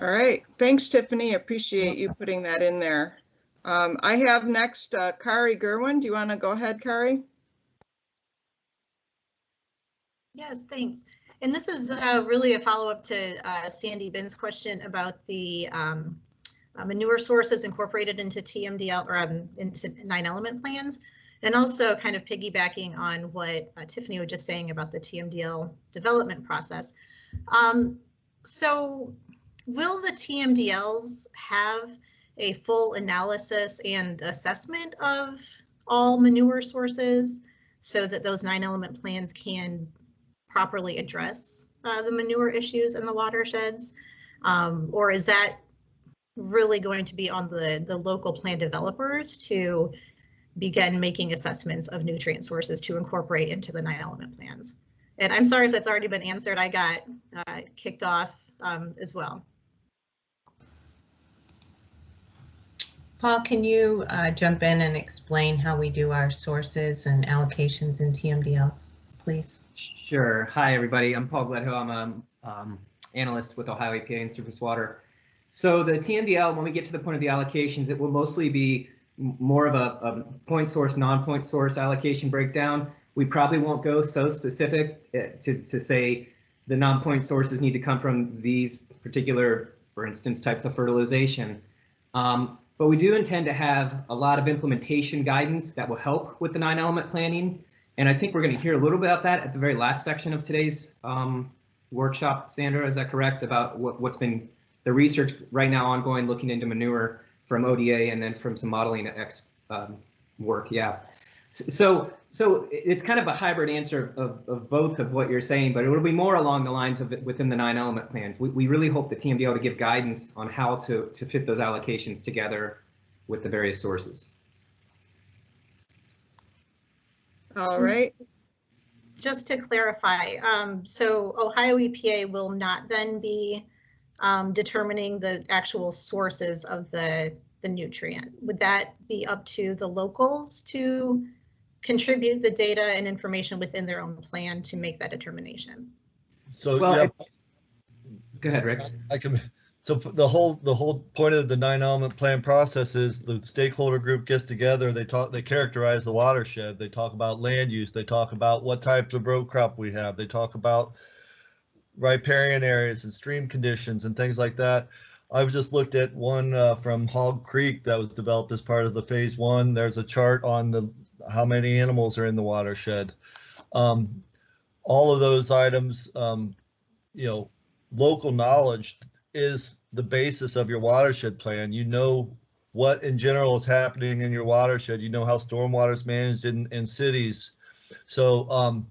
All right, thanks, Tiffany. Appreciate you putting that in there. I have next Carrie Gerwin. Do you want to go ahead, Carrie? Yes, thanks. And this is really a follow-up to Sandy Benn's question about the manure sources incorporated into TMDL or into 9-element plans, and also kind of piggybacking on what Tiffany was just saying about the TMDL development process. So will the TMDLs have a full analysis and assessment of all manure sources so that those 9-element plans can properly address the manure issues in the watersheds? Or is that really going to be on the local plan developers to begin making assessments of nutrient sources to incorporate into the 9-element plans? And I'm sorry if that's already been answered. I got kicked off as well. Paul, can you jump in and explain how we do our sources and allocations in TMDLs, please? Sure. Hi, everybody. I'm Paul Gledhill. I'm an analyst with Ohio EPA and Surface Water. So the TMDL, when we get to the point of the allocations, it will mostly be more of a point source, non-point source allocation breakdown. We probably won't go so specific to say the non-point sources need to come from these particular, for instance, types of fertilization. But we do intend to have a lot of implementation guidance that will help with the 9-element planning. And I think we're going to hear a little bit about that at the very last section of today's workshop. Sandra, is that correct? About what's been the research right now ongoing, looking into manure from ODA and then from some modeling work. Yeah. So it's kind of a hybrid answer of both of what you're saying, but it will be more along the lines of it within the 9-element plans. We really hope the TMDL to give guidance on how to fit those allocations together with the various sources. All right. Just to clarify, so Ohio EPA will not then be determining the actual sources of the nutrient. Would that be up to the locals to contribute the data and information within their own plan to make that determination? So well, yeah, go ahead, Rick. I can. So the whole point of the 9-element plan process is the stakeholder group gets together. They characterize the watershed. They talk about land use. They talk about what types of row crop we have. They talk about riparian areas and stream conditions and things like that. I've just looked at one from Hog Creek that was developed as part of the phase 1. There's a chart on how many animals are in the watershed. All of those items, you know, local knowledge is the basis of your watershed plan. You know what in general is happening in your watershed. You know how stormwater is managed in cities. So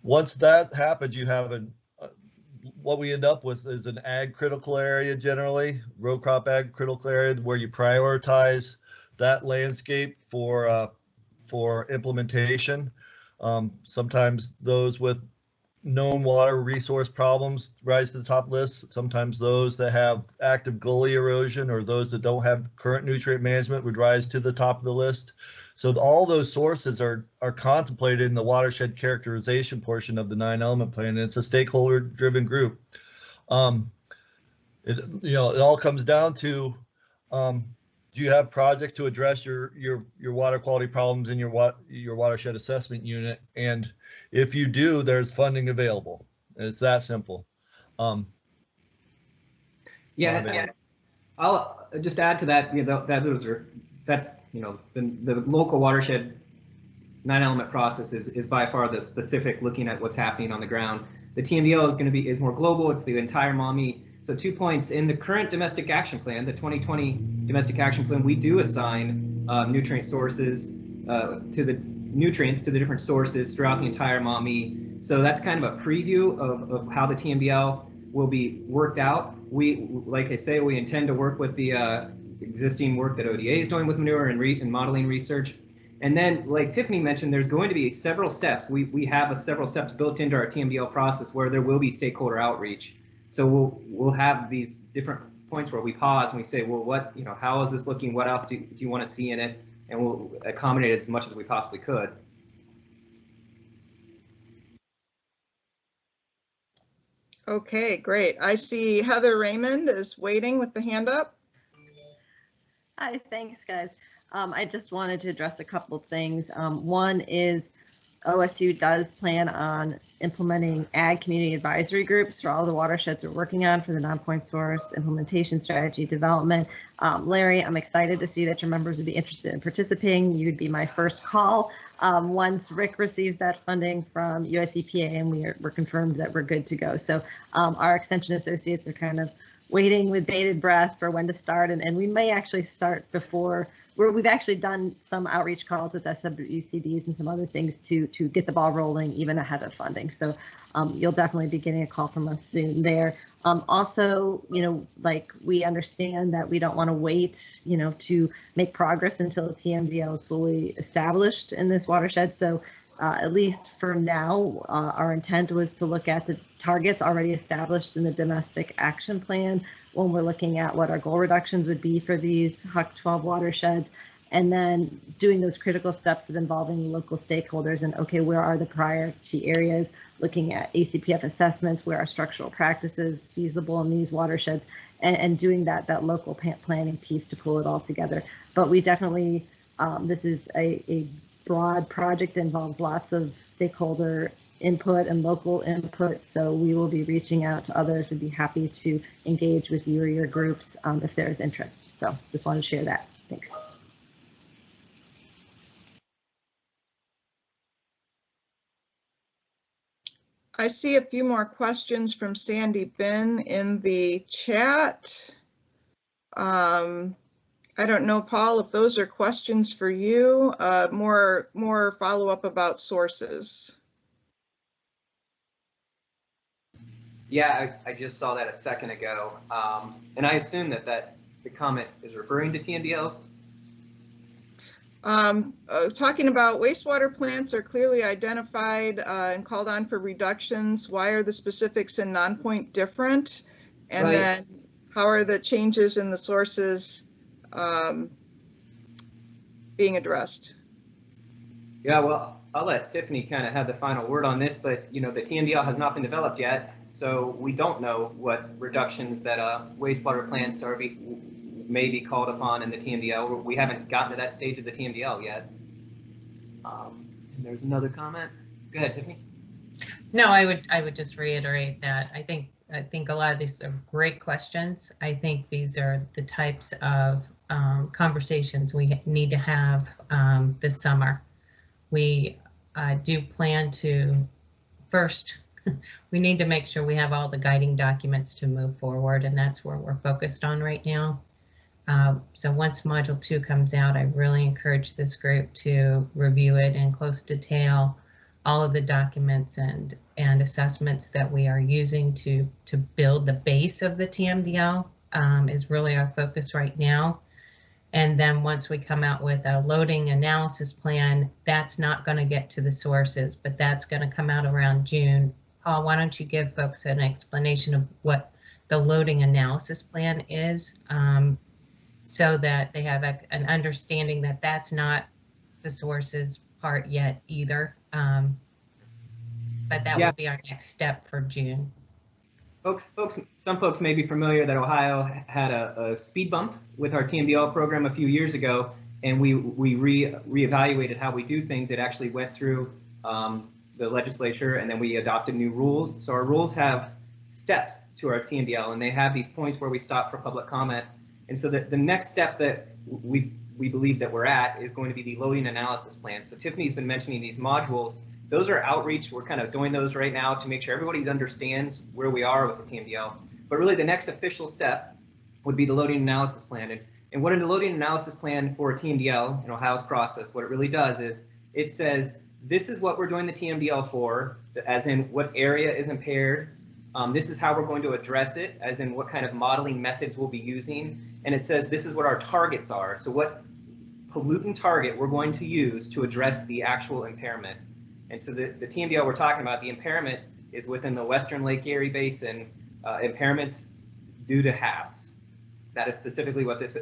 once that happens, you have what we end up with is an ag critical area, generally row crop ag critical area, where you prioritize that landscape for implementation. Sometimes those with known water resource problems rise to the top list. Sometimes those that have active gully erosion or those that don't have current nutrient management would rise to the top of the list. So all those sources are contemplated in the watershed characterization portion of the 9-element plan, and it's a stakeholder-driven group. It all comes down to, do you have projects to address your water quality problems in your watershed assessment unit? And if you do, there's funding available. It's that simple. Yeah, I'll just add to that. That's the local watershed 9-element process is by far the specific looking at what's happening on the ground. The TMDL is more global. It's the entire MOMI. So 2 points in the current domestic action plan, the 2020 domestic action plan, we do assign nutrient sources to the nutrients to the different sources throughout the entire MOMI. So that's kind of a preview of how the TMDL will be worked out. Like I say, we intend to work with the existing work that ODA is doing with manure and modeling research. And then, like Tiffany mentioned, there's going to be several steps. We have several steps built into our TMDL process where there will be stakeholder outreach. So we'll have these different points where we pause and we say, well, how is this looking? What else do you want to see in it? And we'll accommodate as much as we possibly could. Okay, great. I see Heather Raymond is waiting with the hand up. Hi, thanks, guys. I just wanted to address a couple of things. One is OSU does plan on implementing ag community advisory groups for all the watersheds we're working on for the non-point source implementation strategy development. Larry, I'm excited to see that your members would be interested in participating. You'd be my first call once Rick receives that funding from US EPA and we're confirmed that we're good to go. So our extension associates are kind of waiting with bated breath for when to start, and we may actually start before. We've actually done some outreach calls with SWCDs and some other things to get the ball rolling even ahead of funding. So you'll definitely be getting a call from us soon there. Also, we understand that we don't want to wait, to make progress until the TMDL is fully established in this watershed. So at least for now, our intent was to look at the targets already established in the domestic action plan when we're looking at what our goal reductions would be for these HUC 12 watersheds, and then doing those critical steps of involving local stakeholders and, okay, where are the priority areas, looking at ACPF assessments, where are structural practices feasible in these watersheds, and doing that local planning piece to pull it all together. But we definitely, this is a broad project that involves lots of stakeholder input and local input, so we will be reaching out to others. We'd be happy to engage with you or your groups if there's interest. So just wanted to share that. Thanks. I see a few more questions from Sandy Benn in the chat. I don't know, Paul, if those are questions for you, more follow-up about sources. Yeah, I just saw that a second ago, and I assume that the comment is referring to TMDLs. Talking about wastewater plants are clearly identified and called on for reductions. Why are the specifics in non-point different? And right. Then how are the changes in the sources being addressed? Yeah, well, I'll let Tiffany kind of have the final word on this, but the TMDL has not been developed yet. So we don't know what reductions that wastewater plants may be called upon in the TMDL. We haven't gotten to that stage of the TMDL yet. And there's another comment. Go ahead, Tiffany. No, I would just reiterate that I think a lot of these are great questions. I think these are the types of conversations we need to have this summer. We do plan to first, we need to make sure we have all the guiding documents to move forward, and that's where we're focused on right now. So once Module 2 comes out, I really encourage this group to review it in close detail, all of the documents and assessments that we are using to build the base of the TMDL is really our focus right now. And then once we come out with a loading analysis plan, that's not going to get to the sources, but that's going to come out around June. Paul, why don't you give folks an explanation of what the loading analysis plan is, so that they have an understanding that that's not the sources part yet either. But that will be our next step for June. Some folks may be familiar that Ohio had a speed bump with our TMDL program a few years ago, and we reevaluated how we do things. It actually went through the legislature, and then we adopted new rules. So our rules have steps to our TMDL, and they have these points where we stop for public comment. And so the next step that we believe that we're at is going to be the loading analysis plan. So Tiffany's been mentioning these modules. Those are outreach. We're kind of doing those right now to make sure everybody understands where we are with the TMDL. But really the next official step would be the loading analysis plan. And what a loading analysis plan for a TMDL in Ohio's process, what it really does is it says, this is what we're doing the TMDL for, as in what area is impaired. This is how we're going to address it, as in what kind of modeling methods we'll be using. And it says this is what our targets are. So what pollutant target we're going to use to address the actual impairment. And so the TMDL we're talking about, the impairment is within the Western Lake Erie Basin, impairments due to HABs. That is specifically what this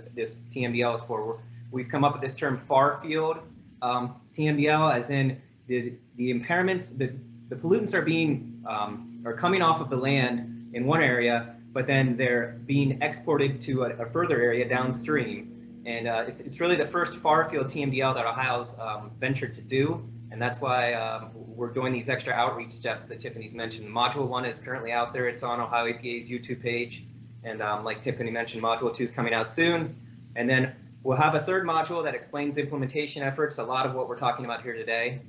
TMDL is for. We've come up with this term far field TMDL, as in the impairments, the pollutants are coming off of the land in one area, but then they're being exported to a further area downstream. And it's really the first far field TMDL that Ohio's ventured to do. And that's why we're doing these extra outreach steps that Tiffany's mentioned. Module 1 is currently out there. It's on Ohio EPA's YouTube page. And like Tiffany mentioned, Module 2 is coming out soon. And then we'll have a third module that explains implementation efforts, a lot of what we're talking about here today.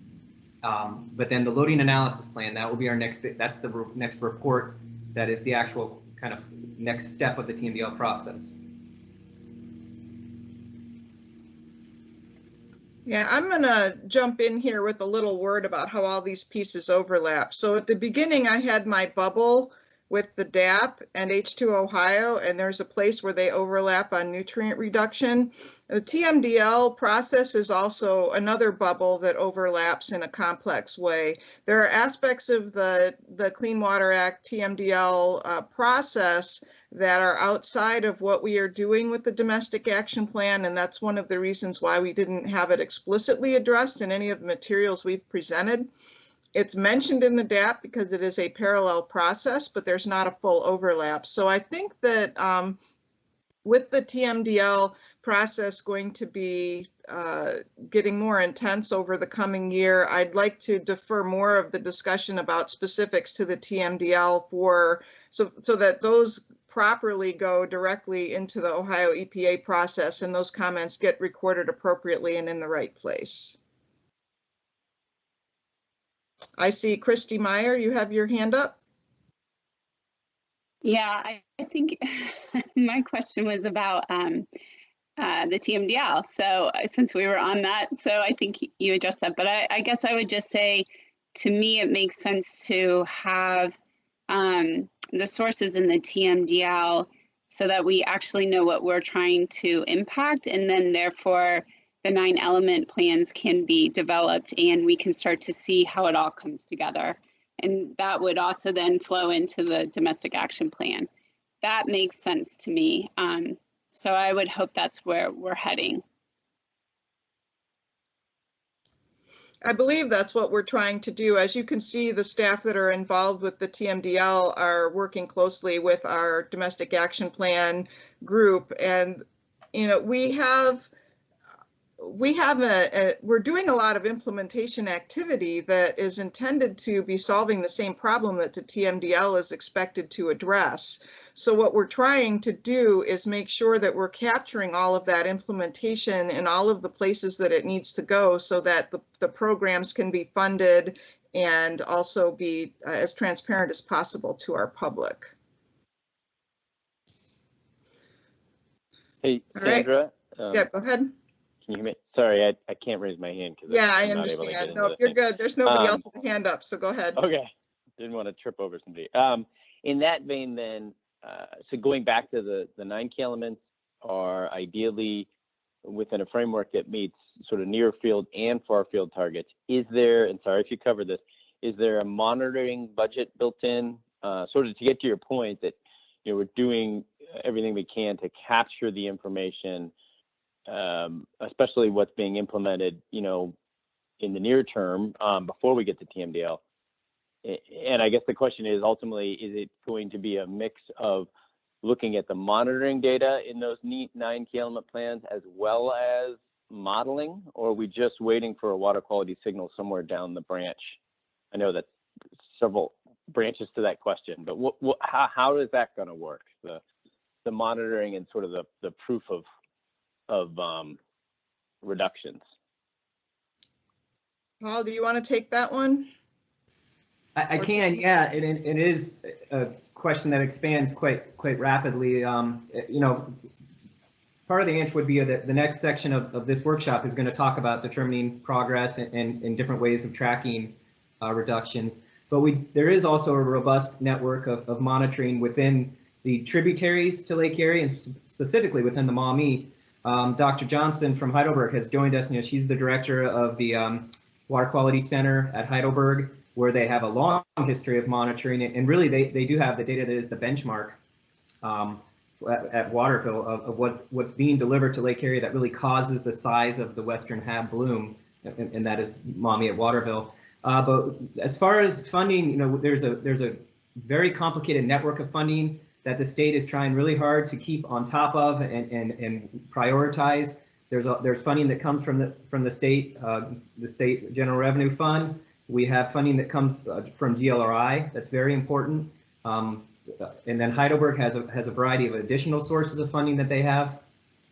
But then the loading analysis plan, that will be our next, that's the next report that is the actual kind of next step of the TMDL process. Yeah, I'm going to jump in here with a little word about how all these pieces overlap. So at the beginning, I had my bubble with the DAP and H2 Ohio, and there's a place where they overlap on nutrient reduction. The TMDL process is also another bubble that overlaps in a complex way. There are aspects of the Clean Water Act TMDL process that are outside of what we are doing with the domestic action plan, and that's one of the reasons why we didn't have it explicitly addressed in any of the materials we've presented. It's mentioned in the DAP because it is a parallel process, but there's not a full overlap. So I think that with the TMDL process going to be getting more intense over the coming year, I'd like to defer more of the discussion about specifics to the TMDL so that those properly go directly into the Ohio EPA process and those comments get recorded appropriately and in the right place. I see Christy Meyer, you have your hand up. Yeah, I think my question was about the TMDL. So since we were on that, so I think you addressed that, but I guess I would just say, to me, it makes sense to have the sources in the TMDL so that we actually know what we're trying to impact, and then therefore the 9 element plans can be developed and we can start to see how it all comes together. And that would also then flow into the domestic action plan. That makes sense to me. So I would hope that's where we're heading. I believe that's what we're trying to do. As you can see, the staff that are involved with the TMDL are working closely with our domestic action plan group. And, you know, we have we have we're doing a lot of implementation activity that is intended to be solving the same problem that the TMDL is expected to address. So what we're trying to do is make sure that we're capturing all of that implementation in all of the places that it needs to go so that the programs can be funded and also be as transparent as possible to our public. Hey, Sandra. Yeah, go ahead. Can you hear me? Sorry, I can't raise my hand because yeah, I'm I not able to understand. get No, into you're the good. There's nobody else with a hand up, so go ahead. Okay, didn't want to trip over somebody. In that vein, then, so going back to the 9 key elements are ideally within a framework that meets sort of near field and far field targets. Is there, and sorry if you covered this, is there a monitoring budget built in, sort of to get to your point that we're doing everything we can to capture the information, especially what's being implemented, in the near term before we get to TMDL. And I guess the question is ultimately, is it going to be a mix of looking at the monitoring data in those 9 key element plans as well as modeling, or are we just waiting for a water quality signal somewhere down the branch? I know that's several branches to that question, but how is that going to work? The monitoring and sort of the proof of reductions. Paul, do you want to take that one? I can, yeah. It is a question that expands quite rapidly. Part of the answer would be that the next section of this workshop is going to talk about determining progress and different ways of tracking reductions. But there is also a robust network of monitoring within the tributaries to Lake Erie, and specifically within the Maumee. Dr. Johnson from Heidelberg has joined us. She's the director of the Water Quality Center at Heidelberg, where they have a long history of monitoring it. And really, they do have the data that is the benchmark at Waterville of what's being delivered to Lake Erie that really causes the size of the Western Hab bloom, and that is Maumee at Waterville. But as far as funding, there's a very complicated network of funding that the state is trying really hard to keep on top of and prioritize. There's funding that comes from the state General Revenue Fund. We have funding that comes from GLRI. That's very important. And then Heidelberg has a variety of additional sources of funding that they have.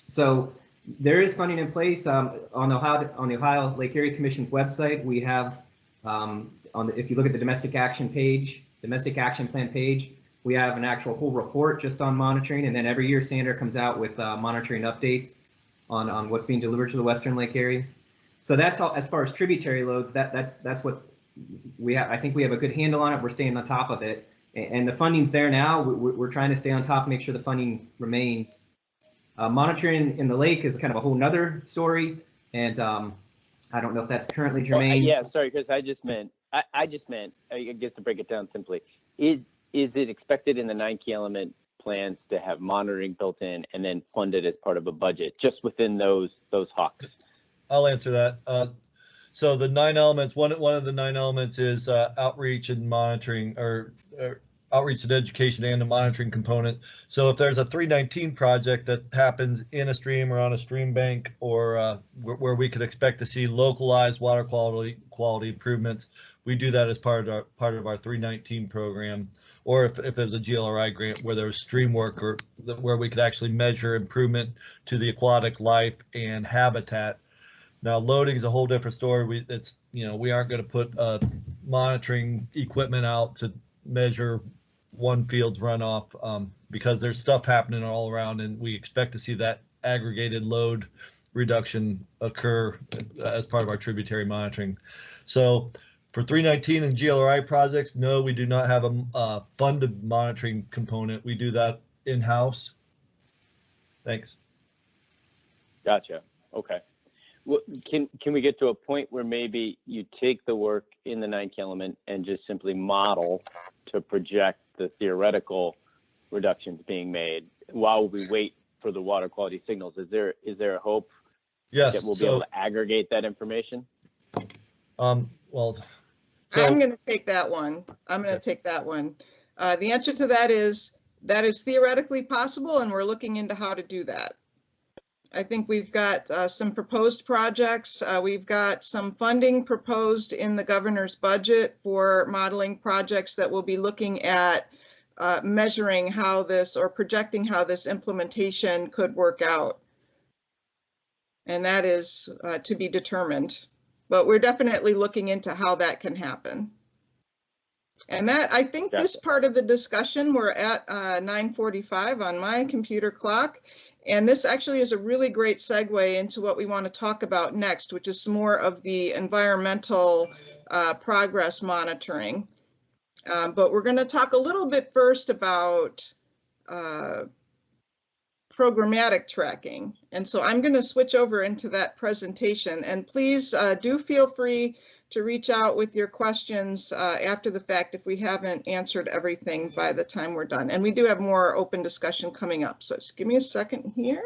So there is funding in place on the Ohio Lake Erie Commission's website. We have if you look at the domestic action plan page, we have an actual whole report just on monitoring, and then every year Sandra comes out with monitoring updates on what's being delivered to the Western Lake Erie. So that's all as far as tributary loads. That's what we have. I think we have a good handle on it. We're staying on top of it, and the funding's there now. We're trying to stay on top, make sure the funding remains. Monitoring in the lake is kind of a whole nother story, and I don't know if that's currently germane. Yeah, sorry, Chris. I guess to break it down simply, is it expected in the 9 key element plans to have monitoring built in and then funded as part of a budget just within those hawks? I'll answer that. So the 9 elements, one of the 9 elements is outreach and monitoring, or outreach and education and the monitoring component. So if there's a 319 project that happens in a stream or on a stream bank, or where we could expect to see localized water quality improvements, we do that as part of our 319 program. Or if it was a GLRI grant where there was stream work, or where we could actually measure improvement to the aquatic life and habitat. Now, loading is a whole different story. We aren't going to put monitoring equipment out to measure one field's runoff because there's stuff happening all around, and we expect to see that aggregated load reduction occur as part of our tributary monitoring. So for 319 and GLRI projects, no, we do not have a funded monitoring component. We do that in-house. Thanks. Gotcha. Okay. Well, can we get to a point where maybe you take the work in the 9 key element and just simply model to project the theoretical reductions being made while we wait for the water quality signals? Is there a hope that we'll be able to aggregate that information? Well, I'm going to take that one. The answer to that is theoretically possible, and we're looking into how to do that. I think we've got some proposed projects. We've got some funding proposed in the governor's budget for modeling projects that will be looking at measuring how this, or projecting how this implementation could work out. And that is to be determined. But we're definitely looking into how that can happen. And that, I think this part of the discussion, we're at 9:45 on my computer clock. And this actually is a really great segue into what we want to talk about next, which is more of the environmental progress monitoring. But we're going to talk a little bit first about programmatic tracking. And so I'm going to switch over into that presentation. And please do feel free to reach out with your questions after the fact if we haven't answered everything by the time we're done. And we do have more open discussion coming up. So just give me a second here.